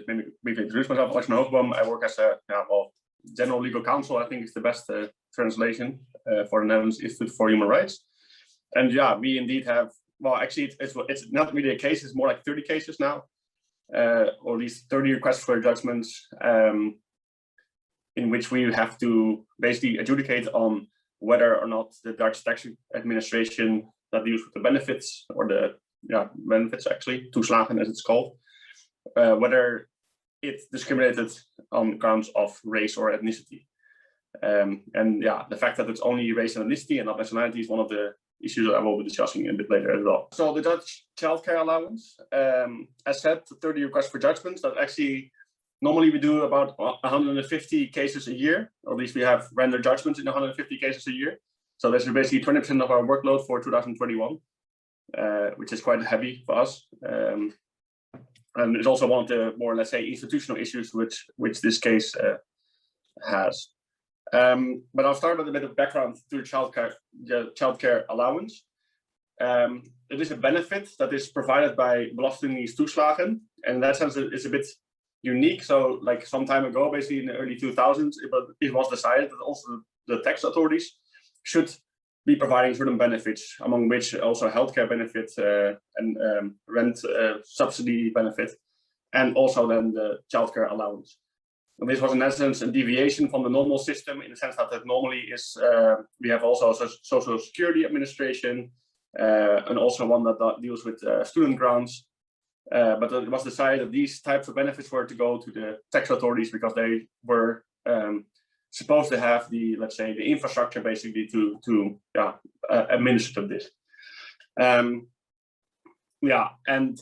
maybe briefly introduce myself. Alexander Hoogenboom. I work as a general legal counsel. I think is the best translation for the Netherlands Institute for Human Rights. And yeah, we indeed have. Well, actually, it's not really a case. It's more like 30 cases now, or at least 30 requests for judgments, in which we have to basically adjudicate on whether or not the Dutch tax administration that deals with the benefits, or the benefits actually, toeslagen as it's called, whether it discriminated on grounds of race or ethnicity. And yeah, the fact that it's only race and ethnicity and not nationality is one of the issues that I will be discussing a bit later as well. So the Dutch Childcare Allowance, as said, 30 requests for judgments. That actually, normally we do about 150 cases a year, or at least we have rendered judgments in 150 cases a year. So that's basically 20% of our workload for 2021, which is quite heavy for us. And it's also one of the more, let's say, institutional issues which this case has. But I'll start with a bit of background to the childcare allowance. It is a benefit that is provided by belastingdiensttoeslagen, and in that sense it's a bit unique. So like some time ago, basically in the early 2000s, it was decided that also the tax authorities should be providing certain benefits, among which also healthcare benefits and rent subsidy benefit, and also then the childcare allowance. And this was in essence a deviation from the normal system, in the sense that it normally is, we have also a Social Security Administration, and also one that deals with student grants. But it was decided that these types of benefits were to go to the tax authorities because they were supposed to have the, let's say, the infrastructure basically to administer this. And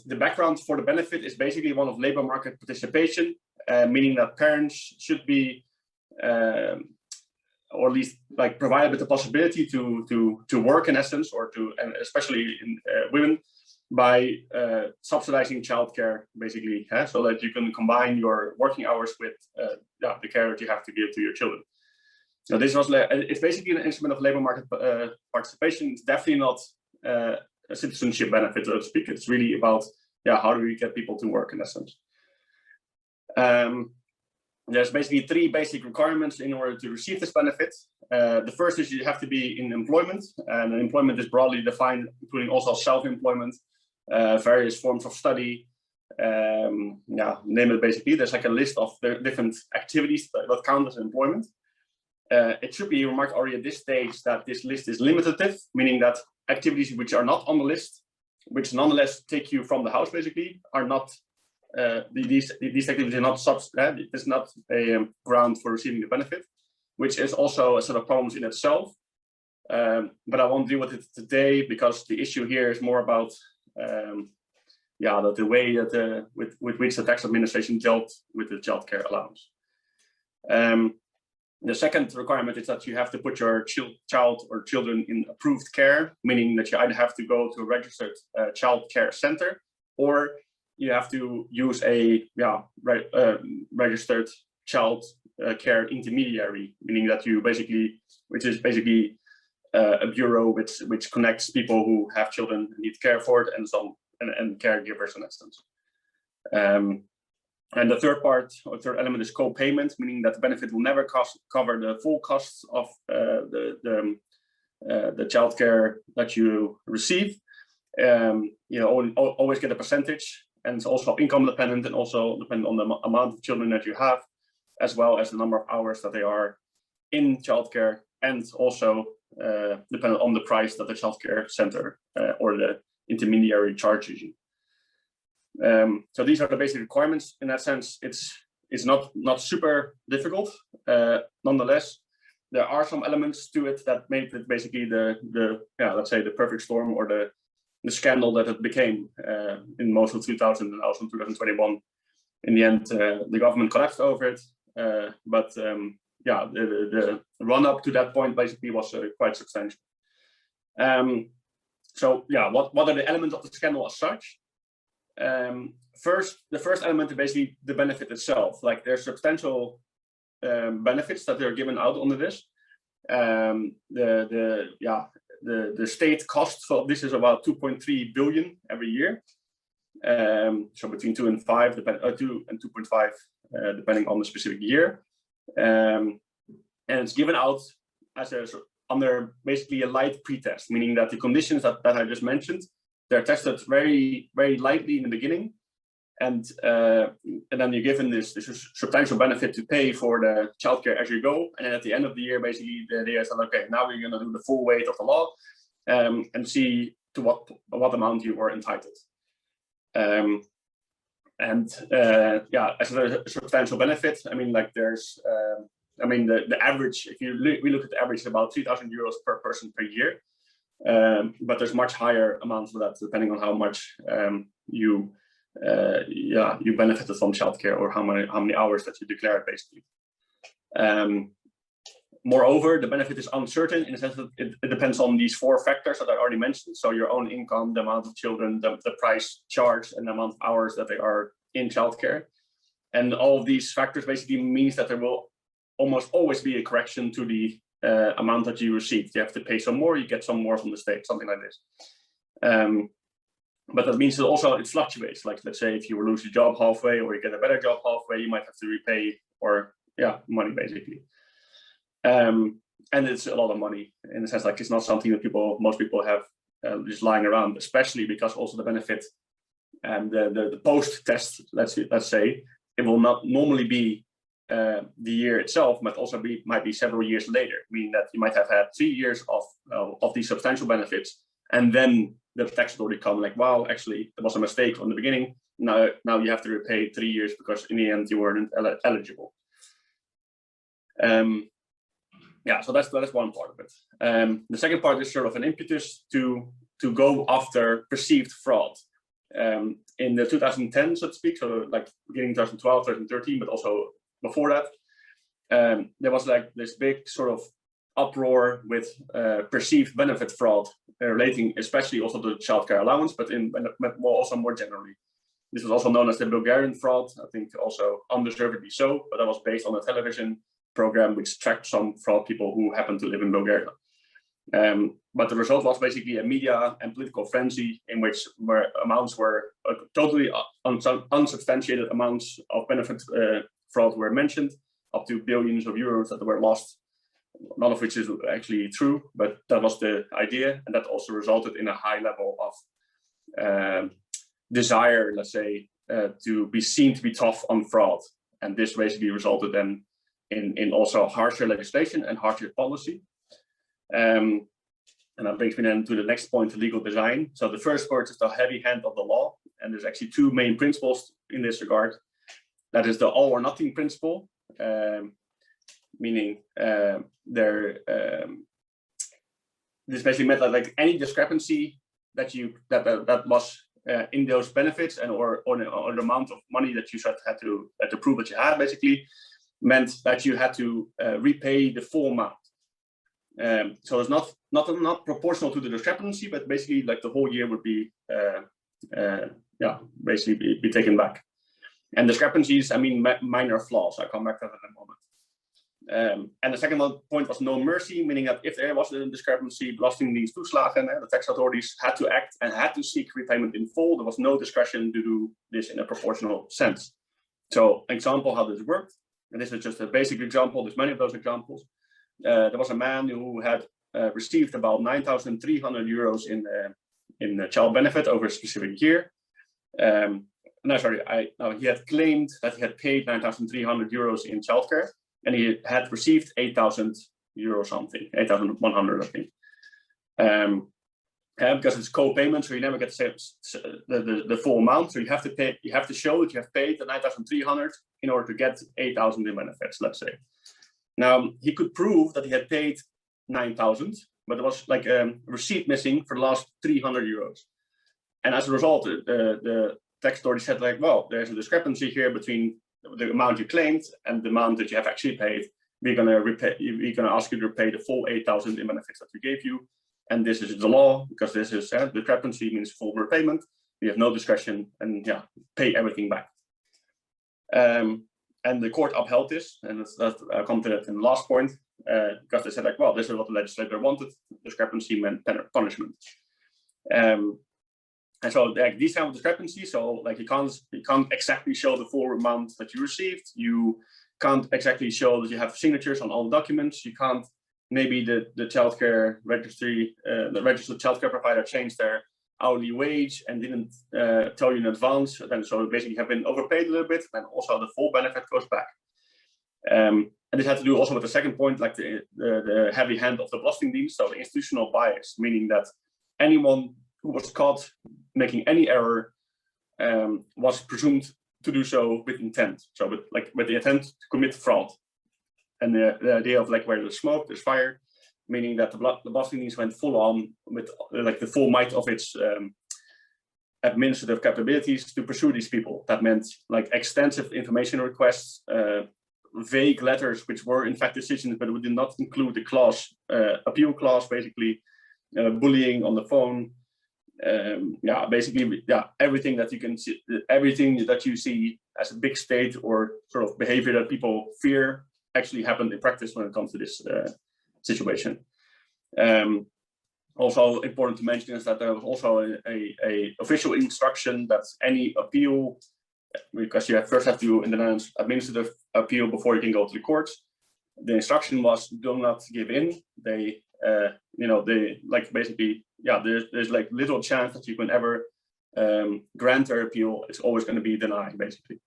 the background for the benefit is basically one of labor market participation, meaning that parents should be, or at least like provided with the possibility to work in essence, or and especially in women, by subsidizing childcare, basically, so that you can combine your working hours with the care that you have to give to your children. So this was, it's basically an instrument of labor market participation. It's definitely not a citizenship benefit, so to speak. It's really about, how do we get people to work in essence. There's basically 3 basic requirements in order to receive this benefit. The first is you have to be in employment, and employment is broadly defined, including also self-employment, various forms of study, name it basically. There's like a list of the different activities that count as employment. It should be remarked already at this stage that this list is limitative, meaning that activities which are not on the list, which nonetheless take you from the house basically, are not, these activities are not, it's not a ground for receiving the benefit, which is also a set of problems in itself. But I won't deal with it today because the issue here is more about the way that with which the tax administration dealt with the childcare allowance. The second requirement is that you have to put your child or children in approved care, meaning that you either have to go to a registered child care center, or you have to use a registered child care intermediary, meaning that you basically, which is basically a bureau which connects people who have children who need care for it and caregivers in essence. And the third element is co-payment, meaning that the benefit will never cover the full costs of the childcare that you receive. Always get a percentage, and it's also income dependent, and also dependent on the amount of children that you have, as well as the number of hours that they are in childcare, and also dependent on the price that the childcare center or the intermediary charges you. So these are the basic requirements. In that sense, it's not super difficult. Nonetheless, there are some elements to it that made it basically let's say the perfect storm, or the scandal that it became in most of 2000 and also 2021. In the end, the government collapsed over it. But the run up to that point basically was quite substantial. What are the elements of the scandal as such? The first element is basically the benefit itself. Like, there's substantial benefits that are given out under this. The state cost for this is about 2.3 billion every year. So between 2 and 5, 2 and 2.5, depending on the specific year. And it's given out as under basically a light pretest, meaning that the conditions that I just mentioned, they're tested very, very lightly in the beginning. And then you're given this substantial benefit to pay for the childcare as you go. And then at the end of the year, basically, the idea is that, okay, now we're going to do the full weight of the law and see to what amount you were entitled. Yeah, as a substantial benefit, I mean, like there's, I mean, the average, if we look at the average, is about 3,000 euros per person per year. But there's much higher amounts for that, depending on how much you benefited from childcare or how many hours that you declared, basically. Moreover, the benefit is uncertain in the sense that it depends on these 4 factors that I already mentioned. So your own income, the amount of children, the price charged, and the amount of hours that they are in childcare. And all of these factors basically means that there will almost always be a correction to the amount that you received. You have to pay some more, you get some more from the state, something like this. But that means that also it fluctuates. Like, let's say if you lose your job halfway or you get a better job halfway, you might have to repay money, basically. And it's a lot of money in the sense, like, it's not something that most people have just lying around, especially because also the benefit and the post test, let's say, it will not normally be the year itself, but also might be several years later, meaning that you might have had 3 years of these substantial benefits, and then the tax authority come like, wow, actually there was a mistake from the beginning. Now you have to repay 3 years because in the end you weren't eligible. Yeah, so that's one part of it. The second part is sort of an impetus to go after perceived fraud. In the 2010, so to speak, so like beginning 2012, 2013, but also before that, there was like this big sort of uproar with perceived benefit fraud relating especially also to the childcare allowance, but also more generally. This was also known as the Bulgarian fraud, I think also undeservedly so, but that was based on a television program which tracked some fraud people who happened to live in Bulgaria. But the result was basically a media and political frenzy in which amounts were totally unsubstantiated amounts of benefit fraud were mentioned, up to billions of euros that were lost, none of which is actually true, but that was the idea. And that also resulted in a high level of desire, let's say, to be seen to be tough on fraud. And this basically resulted then in also harsher legislation and harsher policy. And that brings me then to the next point, the legal design. So the first part is the heavy hand of the law. And there's actually 2 main principles in this regard. That is the all or nothing principle, meaning this basically meant that like any discrepancy that was in those benefits and or the amount of money that you had to prove that you had, basically meant that you had to repay the full amount. So it's not proportional to the discrepancy, but basically like the whole year would be basically be taken back. And discrepancies, I mean minor flaws. I'll come back to that in a moment. And the second point was no mercy, meaning that if there was a discrepancy, belastingdiensttoeslagen, the tax authorities had to act and had to seek repayment in full. There was no discretion to do this in a proportional sense. So, example how this worked, and this is just a basic example. There's many of those examples. There was a man who had received about 9,300 euros in child benefit over a specific year. He had claimed that he had paid 9,300 euros in childcare, and he had received 8,000 euros something, 8,100, I think. Because it's co-payment, so you never get the full amount. So you have to pay. You have to show that you have paid the 9,300 in order to get 8,000 in benefits, let's say. Now he could prove that he had paid 9,000, but there was like a receipt missing for the last 300 euros. And as a result, the tax authority said, like, well, there's a discrepancy here between the amount you claimed and the amount that you have actually paid. We're gonna ask you to repay the full 8,000 in benefits that we gave you. And this is the law, because this is discrepancy means full repayment. We have no discretion, and pay everything back. And the court upheld this, and I'll come to that in the last point, because they said, like, well, this is what the legislator wanted. Discrepancy meant punishment. And so like these kind of discrepancies, so like you can't exactly show the full amount that you received. You can't exactly show that you have signatures on all documents. You can't, maybe the childcare registry, the registered childcare provider changed their hourly wage and didn't tell you in advance. And so basically you have been overpaid a little bit, and also the full benefit goes back. And this had to do also with the second point, like the heavy hand of the Belastingdienst, so the institutional bias, meaning that anyone who was caught making any error was presumed to do so with intent. So with the intent to commit fraud. And the idea of like where there's smoke, there's fire, meaning that the Belastingdienst went full on with like the full might of its administrative capabilities to pursue these people. That meant like extensive information requests, vague letters, which were in fact decisions, but we did not include the clause, appeal clause, basically, bullying on the phone. Basically, everything that you can see, everything that you see as a big state or sort of behavior that people fear actually happened in practice when it comes to this situation. Also important to mention is that there was also a official instruction that any appeal, because you first have to, in the Netherlands, administrative appeal before you can go to the courts. The instruction was do not give in. They, they like basically, there's like little chance that you can ever grant their appeal. It's always going to be denied, basically.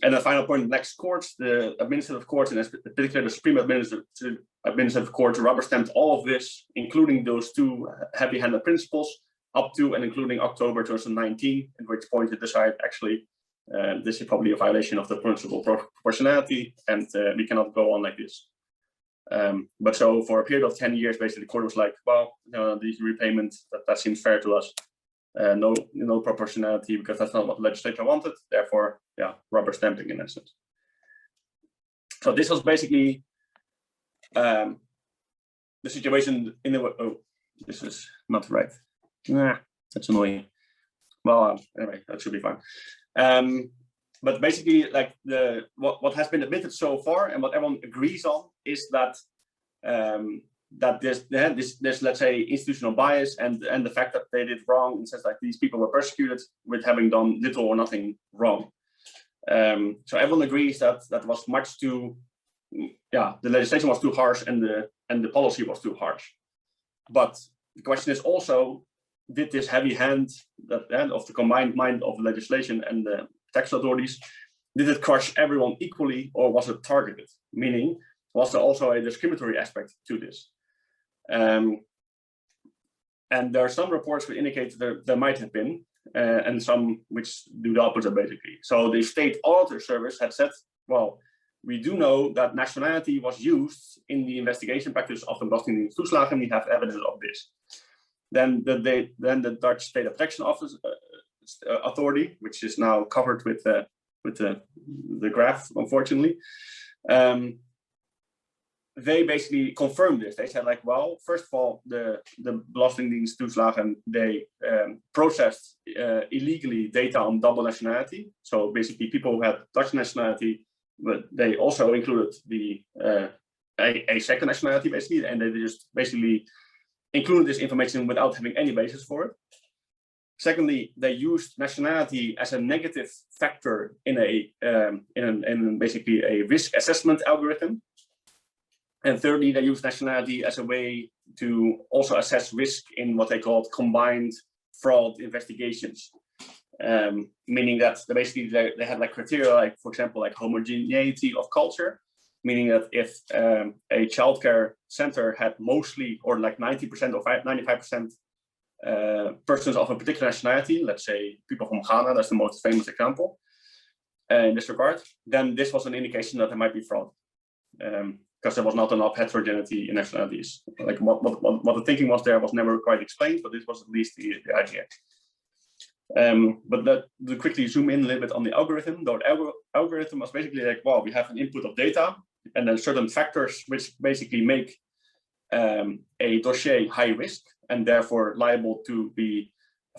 And the final point, next courts, the administrative courts, and in particular the Supreme Administrative Court, rubber stamped all of this, including those two heavy-handed principles, up to and including October 2019, at which point it decided actually this is probably a violation of the principle of proportionality, and we cannot go on like this. But so for a period of 10 years, basically the court was like, well, the repayment, that seems fair to us. No proportionality, because that's not what the legislature wanted. Therefore, rubber stamping in essence. So this was basically the situation in the. Oh, this is not right. That's annoying. Well, anyway, that should be fine. But basically, like what has been admitted so far, and what everyone agrees on, is that that there's let's say institutional bias and the fact that they did wrong, in the sense like these people were persecuted with having done little or nothing wrong. So everyone agrees that that was much too, the legislation was too harsh and the policy was too harsh. But the question is also, did this heavy hand of the combined mind of the legislation and the tax authorities, did it crush everyone equally, or was it targeted? Meaning, was there also a discriminatory aspect to this? And there are some reports which indicate there might have been, and some which do the opposite, basically. So the State Auditor Service had said, well, we do know that nationality was used in the investigation practice of the Belastingdienst toeslagen, and we have evidence of this. Then the Dutch State Protection Office Authority, which is now covered with the graph, unfortunately, they basically confirmed this. They said, like, well, first of all, the Belastingdienst toeslagen, they processed illegally data on double nationality. So basically, people who had Dutch nationality, but they also included a second nationality, basically, and they just basically included this information without having any basis for it. Secondly, they used nationality as a negative factor in basically a risk assessment algorithm. And thirdly, they used nationality as a way to also assess risk in what they called combined fraud investigations. Meaning that they had like criteria, like, for example, like homogeneity of culture, meaning that if a childcare center had mostly, or like 90% or 95% persons of a particular nationality, let's say people from Ghana, that's the most famous example in this regard, then this was an indication that there might be fraud. Because there was not enough heterogeneity in nationalities. Like what the thinking was there was never quite explained, but this was at least the idea. But to quickly zoom in a little bit on the algorithm, the algorithm was basically like, well, we have an input of data, and then certain factors which basically make a dossier high risk, and therefore liable to be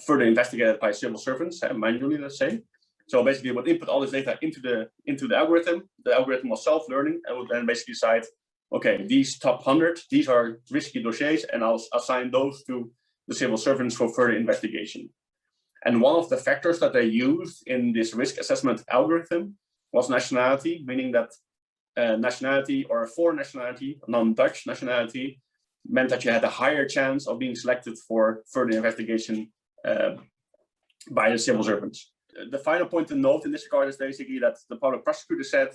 further investigated by civil servants, manually, let's say. So basically, we would input all this data into the algorithm. The algorithm was self-learning and would then basically decide, okay, these top 100, these are risky dossiers, and I'll assign those to the civil servants for further investigation. And one of the factors that they used in this risk assessment algorithm was nationality, meaning that nationality or a foreign nationality, non-Dutch nationality, meant that you had a higher chance of being selected for further investigation by the civil servants. The final point to note in this regard is basically that the public prosecutor said,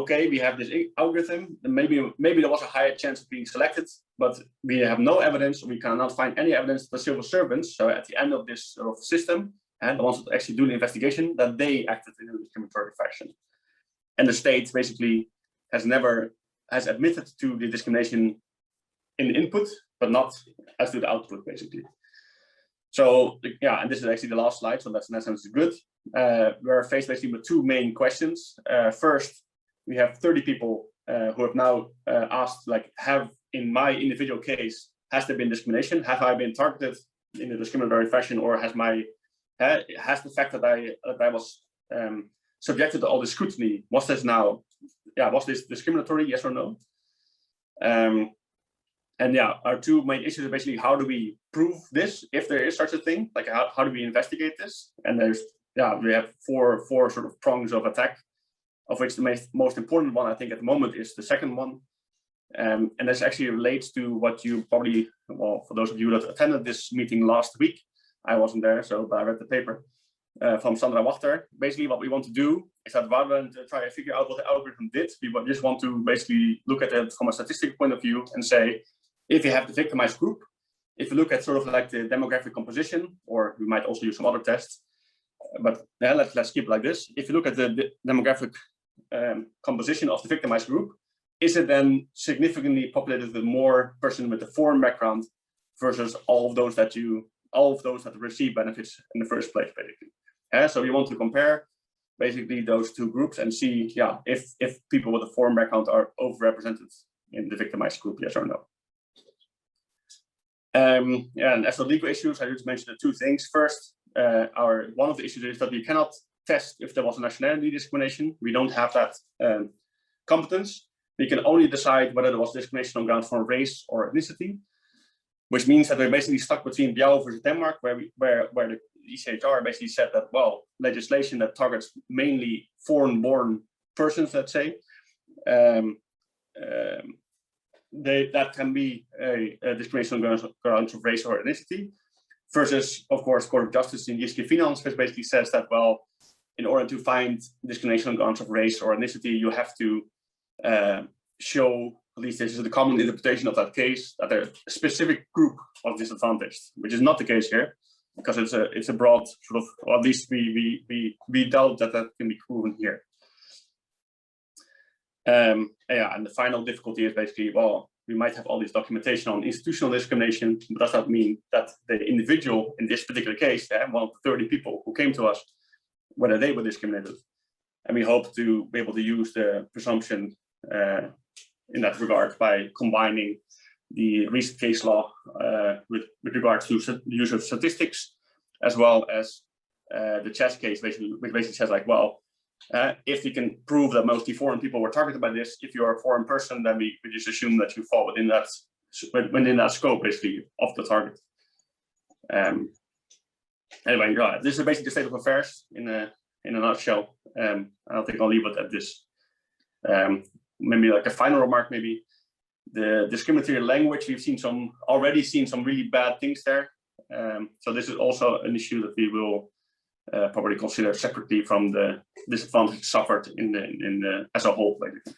okay, we have this algorithm, and maybe there was a higher chance of being selected, but we have no evidence, we cannot find any evidence that the civil servants, so at the end of this sort of system, and the ones that actually do the investigation, that they acted in a discriminatory fashion. And the state basically has admitted to the discrimination in the input, but not as to the output, basically. So yeah, and this is actually the last slide, so that's in that sense good. We're faced basically with two main questions. First, we have 30 people who have now asked, like, in my individual case, has there been discrimination? Have I been targeted in a discriminatory fashion, or has the fact that I was subjected to all this scrutiny, was this discriminatory, yes or no? And yeah, our two main issues are basically how do we prove this, if there is such a thing, like how do we investigate this? And we have four sort of prongs of attack, of which the most important one, I think, at the moment is the second one. And this actually relates to what you probably, well, for those of you that attended this meeting last week, I wasn't there, but I read the paper from Sandra Wachter. Basically, what we want to do is that rather than to try to figure out what the algorithm did, we just want to basically look at it from a statistical point of view and say, if you have the victimized group, if you look at sort of like the demographic composition, or we might also use some other tests, but yeah, let's keep it like this. If you look at the demographic composition of the victimized group, is it then significantly populated with more persons with a foreign background versus all of those that receive benefits in the first place, basically. So we want to compare basically those two groups and see, yeah, if people with a foreign background are overrepresented in the victimized group, yes or no. And as for legal issues, I just mentioned the two things. First, one of the issues is that we cannot test if there was a nationality discrimination. We don't have that competence. We can only decide whether there was discrimination on grounds for race or ethnicity, which means that we're basically stuck between Biao versus Denmark, where the ECHR basically said that, well, legislation that targets mainly foreign-born persons, let's say, that can be a discrimination on grounds of race or ethnicity, versus, of course, Court of Justice in Jyske Finans, which basically says that, well, in order to find discrimination on grounds of race or ethnicity, you have to show, at least this is the common interpretation of that case, that a specific group was disadvantaged, which is not the case here, because it's a broad sort of, or at least we doubt that can be proven here. Yeah, and the final difficulty is basically, well, we might have all this documentation on institutional discrimination, but does that mean that the individual in this particular case, one of the 30 people who came to us, whether they were discriminated? And we hope to be able to use the presumption in that regard by combining the recent case law with regards to the use of statistics, as well as the chess case, which basically says, like, well, if we can prove that mostly foreign people were targeted by this, if you're a foreign person, then we just assume that you fall within that scope, basically, of the target. Anyway, yeah, this is basically the state of affairs in a nutshell. I don't think I'll leave it at this. Maybe like a final remark, maybe the discriminatory language, we've already seen some really bad things there. So this is also an issue that we will probably consider separately from the disadvantage suffered in the as a whole, basically.